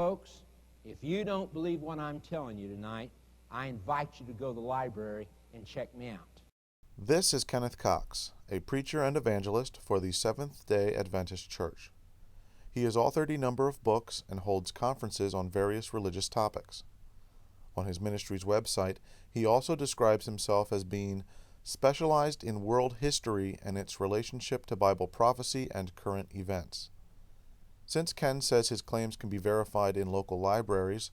folks, if you don't believe what I'm telling you tonight, I invite you to go to the library and check me out. This is Kenneth Cox, a preacher and evangelist for the Seventh-day Adventist Church. He has authored a number of books and holds conferences on various religious topics. On his ministry's website, he also describes himself as being specialized in world history and its relationship to Bible prophecy and current events. Since Ken says his claims can be verified in local libraries,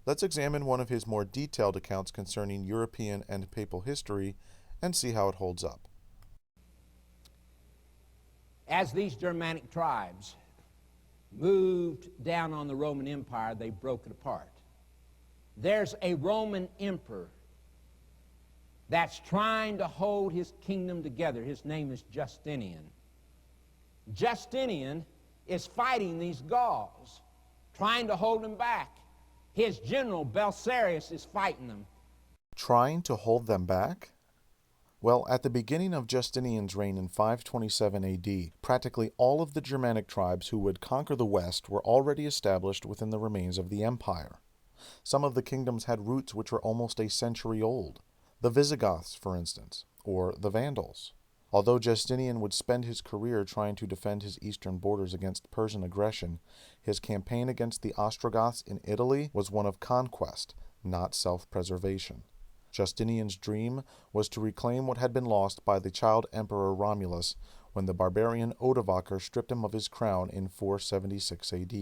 let's examine one of his more detailed accounts concerning European and papal history and see how it holds up. As these Germanic tribes moved down on the Roman Empire, they broke it apart. There's a Roman emperor that's trying to hold his kingdom together. His name is Justinian. Justinian is fighting these Gauls, trying to hold them back. His general, Belisarius, is fighting them. Trying to hold them back? Well, at the beginning of Justinian's reign in 527 AD, practically all of the Germanic tribes who would conquer the West were already established within the remains of the empire. Some of the kingdoms had roots which were almost a century old. The Visigoths, for instance, or the Vandals. Although Justinian would spend his career trying to defend his eastern borders against Persian aggression, his campaign against the Ostrogoths in Italy was one of conquest, not self-preservation. Justinian's dream was to reclaim what had been lost by the child emperor Romulus when the barbarian Odovaker stripped him of his crown in 476 AD.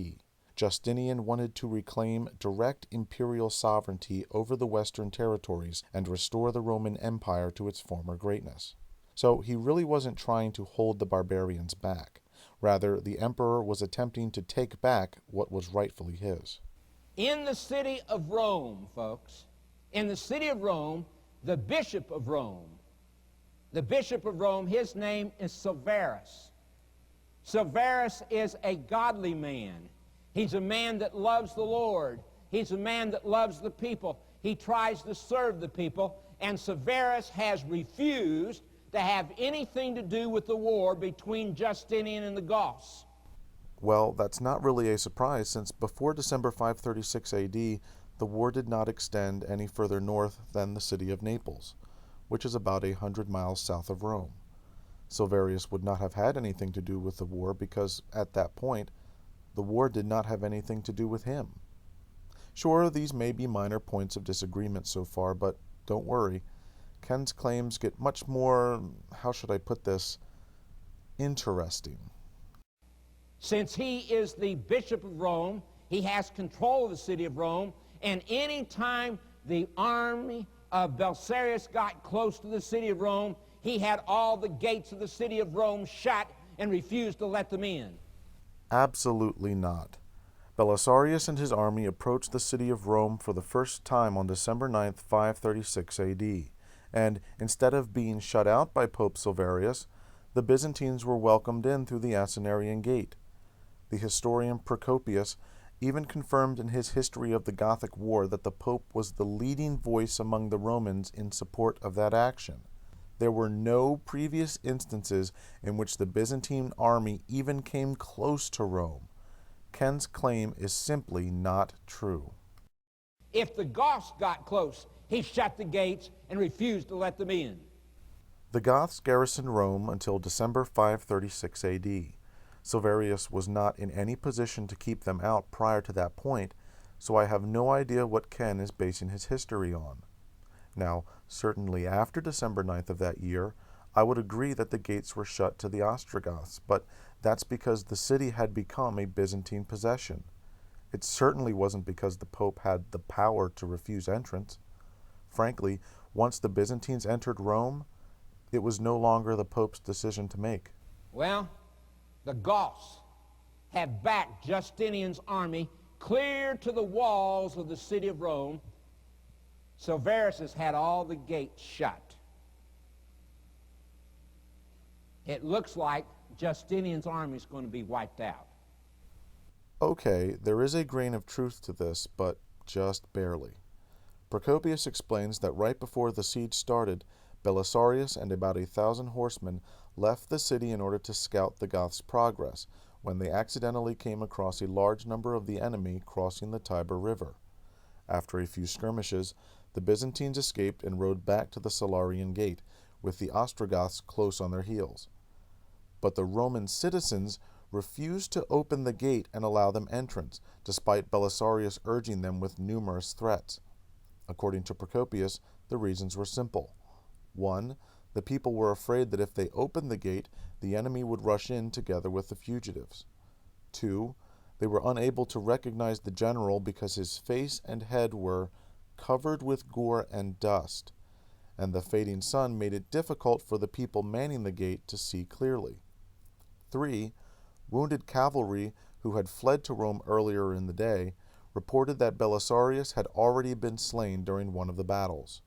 Justinian wanted to reclaim direct imperial sovereignty over the western territories and restore the Roman Empire to its former greatness. So he really wasn't trying to hold the barbarians back. Rather, the emperor was attempting to take back what was rightfully his. In the city of Rome, folks, in the city of Rome, the bishop of Rome, his name is Severus. Severus is a godly man. He's a man that loves the Lord. He's a man that loves the people. He tries to serve the people, and Severus has refused to have anything to do with the war between Justinian and the Goths. Well, that's not really a surprise, since before December 536 AD, the war did not extend any further north than the city of Naples, which is about 100 miles south of Rome. Silverius would not have had anything to do with the war because, at that point, the war did not have anything to do with him. Sure, these may be minor points of disagreement so far, but don't worry. Ken's claims get much more, how should I put this, interesting. Since he is the bishop of Rome, he has control of the city of Rome, and any time the army of Belisarius got close to the city of Rome, he had all the gates of the city of Rome shut and refused to let them in. Absolutely not. Belisarius and his army approached the city of Rome for the first time on December 9, 536 AD, and instead of being shut out by Pope Silverius, the Byzantines were welcomed in through the Asinarian Gate. The historian Procopius even confirmed in his history of the Gothic War that the Pope was the leading voice among the Romans in support of that action. There were no previous instances in which the Byzantine army even came close to Rome. Ken's claim is simply not true. If the Goths got close, he shut the gates and refused to let them in. The Goths garrisoned Rome until December 536 AD. Silverius was not in any position to keep them out prior to that point, so I have no idea what Ken is basing his history on. Now, certainly after December 9th of that year, I would agree that the gates were shut to the Ostrogoths, but that's because the city had become a Byzantine possession. It certainly wasn't because the Pope had the power to refuse entrance. Frankly, once the Byzantines entered Rome, it was no longer the Pope's decision to make. Well, the Goths have backed Justinian's army clear to the walls of the city of Rome. Silverius has had all the gates shut. It looks like Justinian's army is going to be wiped out. Okay, there is a grain of truth to this, but just barely. Procopius explains that right before the siege started, Belisarius and about 1,000 horsemen left the city in order to scout the Goths' progress, when they accidentally came across a large number of the enemy crossing the Tiber River. After a few skirmishes, the Byzantines escaped and rode back to the Salarian Gate, with the Ostrogoths close on their heels. But the Roman citizens refused to open the gate and allow them entrance, despite Belisarius urging them with numerous threats. According to Procopius, the reasons were simple. 1. The people were afraid that if they opened the gate, the enemy would rush in together with the fugitives. 2. They were unable to recognize the general because his face and head were covered with gore and dust, and the fading sun made it difficult for the people manning the gate to see clearly. 3. Wounded cavalry who had fled to Rome earlier in the day reported that Belisarius had already been slain during one of the battles.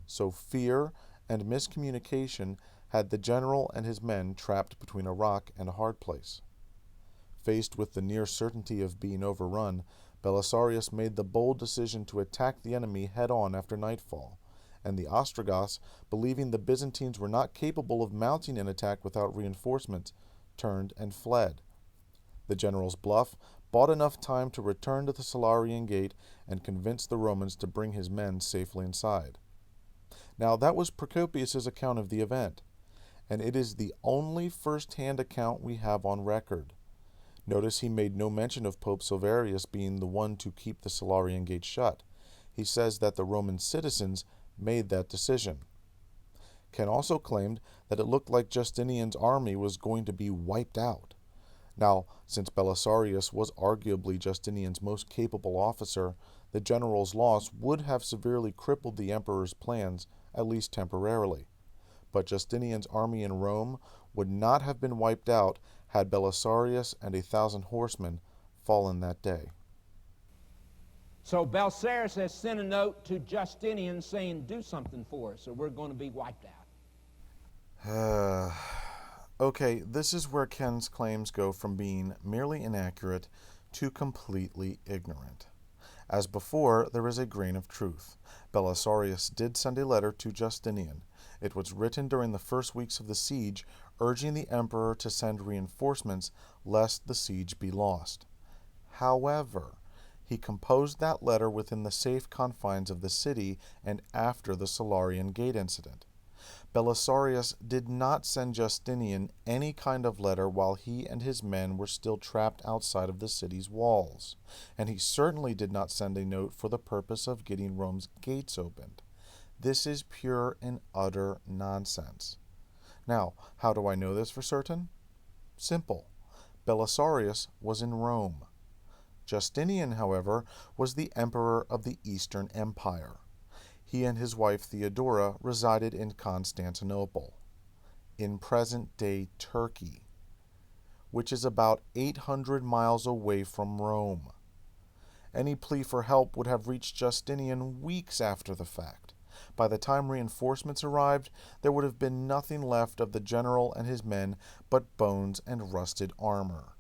So fear and miscommunication had the general and his men trapped between a rock and a hard place. Faced with the near certainty of being overrun, Belisarius made the bold decision to attack the enemy head-on after nightfall, and the Ostrogoths, believing the Byzantines were not capable of mounting an attack without reinforcements, turned and fled. The general's bluff bought enough time to return to the Salarian Gate and convince the Romans to bring his men safely inside. Now, that was Procopius's account of the event, and it is the only first-hand account we have on record. Notice he made no mention of Pope Silverius being the one to keep the Salarian Gate shut. He says that the Roman citizens made that decision. Ken also claimed that it looked like Justinian's army was going to be wiped out. Now, since Belisarius was arguably Justinian's most capable officer, the general's loss would have severely crippled the emperor's plans, at least temporarily. But Justinian's army in Rome would not have been wiped out had Belisarius and 1,000 horsemen fallen that day. So Belisarius has sent a note to Justinian saying, do something for us or we're going to be wiped out. Okay, this is where Ken's claims go from being merely inaccurate to completely ignorant. As before, there is a grain of truth. Belisarius did send a letter to Justinian. It was written during the first weeks of the siege, urging the emperor to send reinforcements lest the siege be lost. However, he composed that letter within the safe confines of the city and after the Salarian Gate incident. Belisarius did not send Justinian any kind of letter while he and his men were still trapped outside of the city's walls, and he certainly did not send a note for the purpose of getting Rome's gates opened. This is pure and utter nonsense. Now, how do I know this for certain? Simple. Belisarius was in Rome. Justinian, however, was the emperor of the Eastern Empire. He and his wife Theodora resided in Constantinople, in present-day Turkey, which is about 800 miles away from Rome. Any plea for help would have reached Justinian weeks after the fact. By the time reinforcements arrived, there would have been nothing left of the general and his men but bones and rusted armor.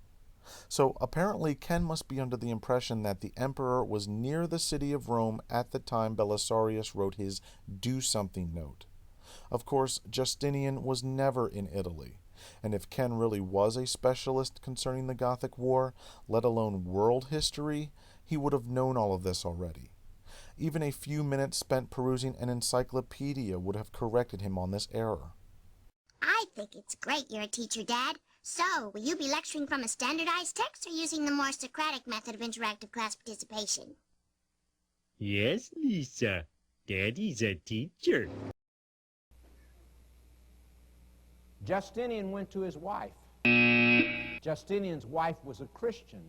So apparently Ken must be under the impression that the emperor was near the city of Rome at the time Belisarius wrote his do-something note. Of course, Justinian was never in Italy, and if Ken really was a specialist concerning the Gothic War, let alone world history, he would have known all of this already. Even a few minutes spent perusing an encyclopedia would have corrected him on this error. I think it's great you're a teacher, Dad. So, will you be lecturing from a standardized text or using the more Socratic method of interactive class participation? Yes, Lisa. Daddy's a teacher. Justinian went to his wife. Justinian's wife was a Christian.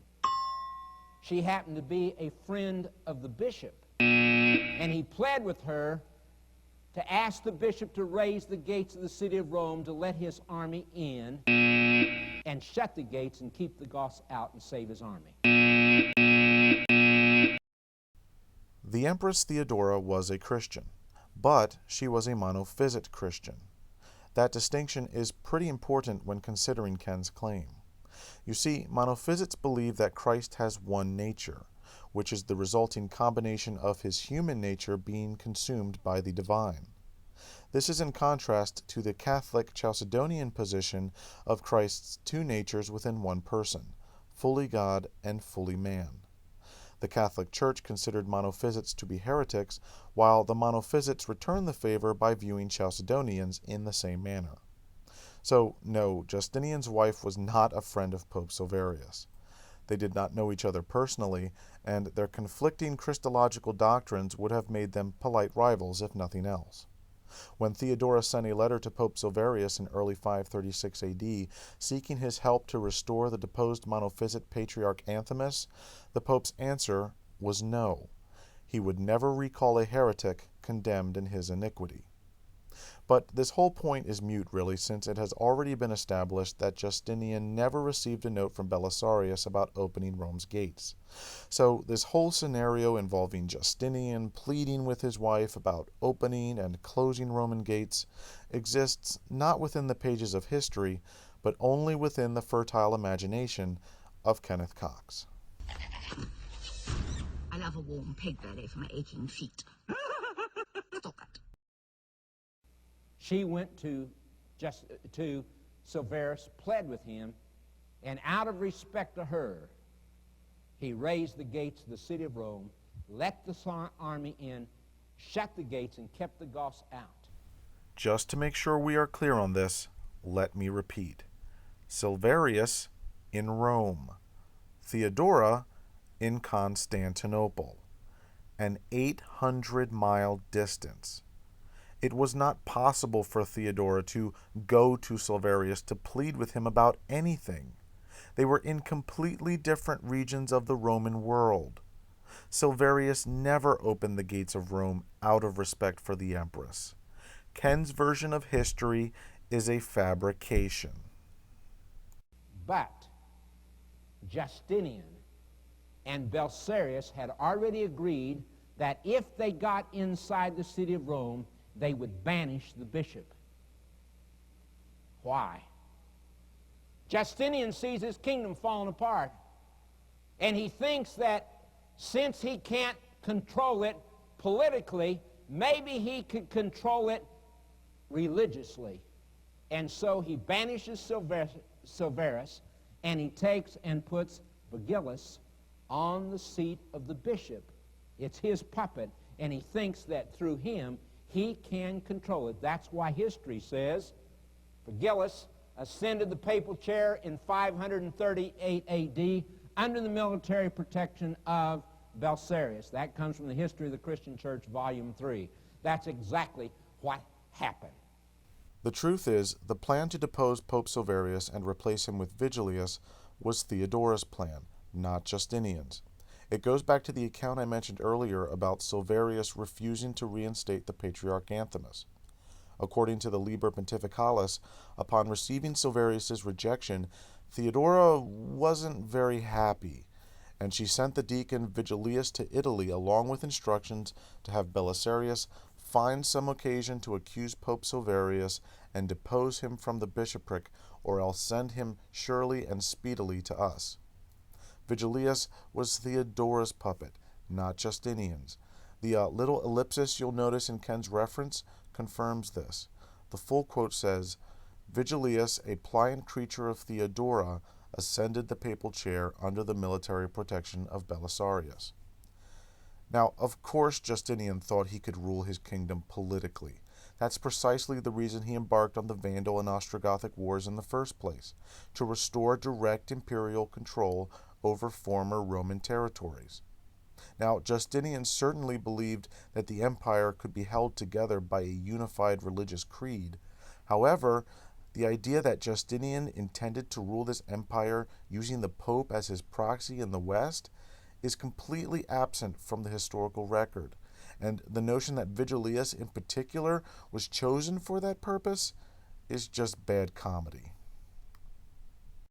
She happened to be a friend of the bishop. And he pled with her to ask the bishop to raise the gates of the city of Rome to let his army in and shut the gates and keep the Goths out and save his army. The Empress Theodora was a Christian, but she was a monophysite Christian. That distinction is pretty important when considering Ken's claim. You see, monophysites believe that Christ has one nature, which is the resulting combination of his human nature being consumed by the divine. This is in contrast to the Catholic Chalcedonian position of Christ's two natures within one person, fully God and fully man. The Catholic Church considered monophysites to be heretics, while the monophysites returned the favor by viewing Chalcedonians in the same manner. So, no, Justinian's wife was not a friend of Pope Silverius. They did not know each other personally, and their conflicting Christological doctrines would have made them polite rivals, if nothing else. When Theodora sent a letter to Pope Silverius in early 536 AD, seeking his help to restore the deposed monophysite patriarch Anthimus, the Pope's answer was no. He would never recall a heretic condemned in his iniquity. But this whole point is moot, really, since it has already been established that Justinian never received a note from Belisarius about opening Rome's gates. So this whole scenario involving Justinian pleading with his wife about opening and closing Roman gates exists not within the pages of history, but only within the fertile imagination of Kenneth Cox. I love a warm pig belly for my aching feet. Stop that. She went to Silverius, pled with him, and out of respect to her, he raised the gates of the city of Rome, let the army in, shut the gates, and kept the Goths out. Just to make sure we are clear on this, let me repeat. Silverius in Rome, Theodora in Constantinople, an 800-mile distance. It was not possible for Theodora to go to Silverius to plead with him about anything. They were in completely different regions of the Roman world. Silverius never opened the gates of Rome out of respect for the empress. Ken's version of history is a fabrication. But Justinian and Belisarius had already agreed that if they got inside the city of Rome, they would banish the bishop. Why? Justinian sees his kingdom falling apart, and he thinks that since he can't control it politically, maybe he could control it religiously. And so he banishes Silverius, and he takes and puts Vigilus on the seat of the bishop. It's his puppet, and he thinks that through him he can control it. That's why history says Vigilus ascended the papal chair in 538 AD under the military protection of Belisarius. That comes from the History of the Christian Church, Volume 3. That's exactly what happened. The truth is, the plan to depose Pope Silverius and replace him with Vigilius was Theodora's plan, not Justinian's. It goes back to the account I mentioned earlier about Silverius refusing to reinstate the Patriarch Anthimus. According to the Liber Pontificalis, upon receiving Silverius's rejection, Theodora wasn't very happy, and she sent the deacon Vigilius to Italy along with instructions to have Belisarius find some occasion to accuse Pope Silverius and depose him from the bishopric, or else send him surely and speedily to us. Vigilius was Theodora's puppet, not Justinian's. The little ellipsis you'll notice in Ken's reference confirms this. The full quote says, Vigilius, a pliant creature of Theodora, ascended the papal chair under the military protection of Belisarius. Now, of course, Justinian thought he could rule his kingdom politically. That's precisely the reason he embarked on the Vandal and Ostrogothic wars in the first place, to restore direct imperial control over former Roman territories. Now, Justinian certainly believed that the empire could be held together by a unified religious creed. However, the idea that Justinian intended to rule this empire using the Pope as his proxy in the West is completely absent from the historical record, and the notion that Vigilius in particular was chosen for that purpose is just bad comedy.